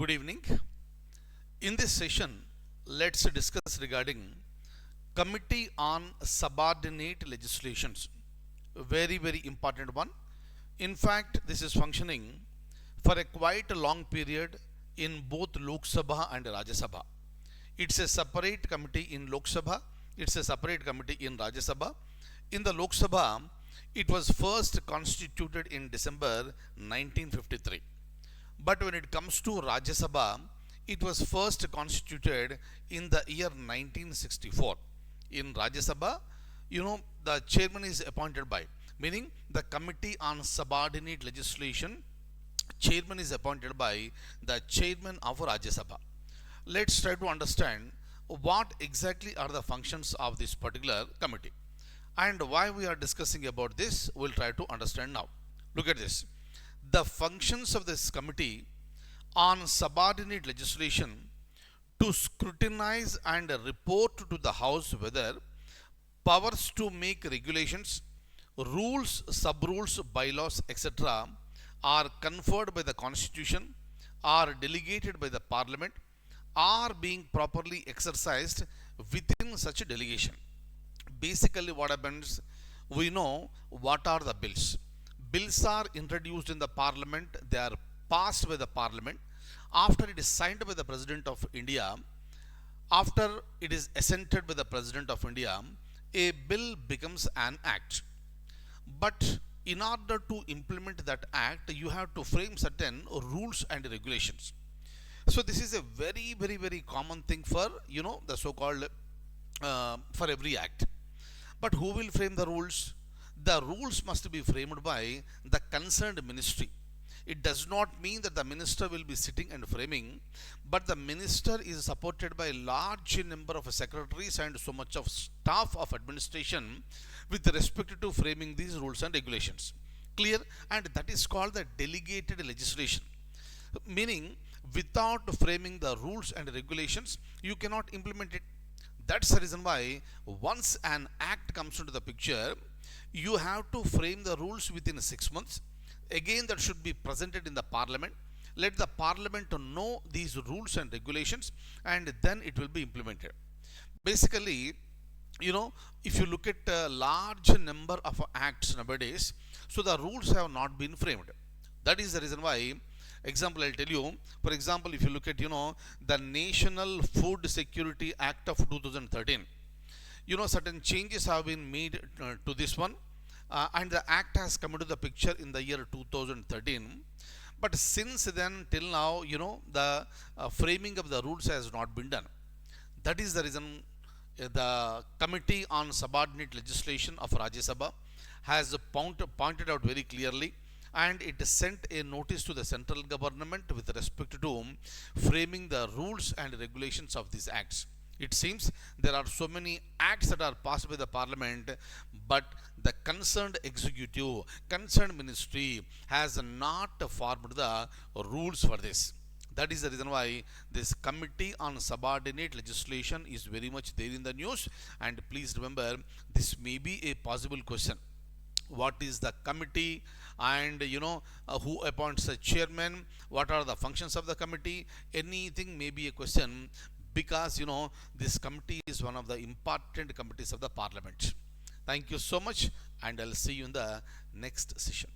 Good evening. In this session, let's discuss regarding Committee on Subordinate Legislations. Very important one. In fact, this is functioning for a quite a long period in both Lok Sabha and Rajya Sabha. It's a separate committee in Lok Sabha. It's a separate committee in Rajya Sabha. In the Lok Sabha, it was first constituted in December 1953. But when it comes to Rajya Sabha, it was first constituted in the year 1964. In Rajya Sabha, the chairman is appointed by, meaning the Committee on Subordinate Legislation, chairman is appointed by the chairman of Rajya Sabha. Let's try to understand what exactly are the functions of this particular committee and why we are discussing about this. We'll try to understand now. Look at this. The functions of this committee on subordinate legislation to scrutinize and report to the House whether powers to make regulations, rules, sub-rules, bylaws, etc. are conferred by the Constitution, are delegated by the Parliament, are being properly exercised within such a delegation. Basically what happens, we know what are the bills. Bills are introduced in the Parliament, they are passed by the Parliament. After it is signed by the President of India, after it is assented by the President of India, a bill becomes an act. But in order to implement that act, you have to frame certain rules and regulations. So this is a very common thing for the so-called for every act. But who will frame the rules? The rules must be framed by the concerned ministry. It does not mean that the minister will be sitting and framing, but the minister is supported by a large number of secretaries and so much of staff of administration with respect to framing these rules and regulations. Clear? And that is called the delegated legislation. Meaning, without framing the rules and regulations, you cannot implement it. That's the reason why once an act comes into the picture, you have to frame the rules within 6 months. Again, that should be presented in the Parliament. Let the Parliament know these rules and regulations, and then it will be implemented. Basically, if you look at a large number of acts nowadays, so the rules have not been framed. That is the reason why, example I'll tell you, for example, if you look at, the National Food Security Act of 2013, certain changes have been made to this one. And the act has come into the picture in the year 2013. But since then till now, the framing of the rules has not been done. That is the reason the Committee on Subordinate Legislation of Rajya Sabha has pointed out very clearly, and it sent a notice to the central government with respect to framing the rules and regulations of these acts. It seems there are so many acts that are passed by the Parliament, but the concerned executive, concerned ministry has not formed the rules for this. That is the reason why this Committee on Subordinate Legislation is very much there in the news. And please remember, this may be a possible question. What is the committee, and who appoints a chairman? What are the functions of the committee? Anything may be a question, because this committee is one of the important committees of the Parliament. Thank you so much, and I'll see you in the next session.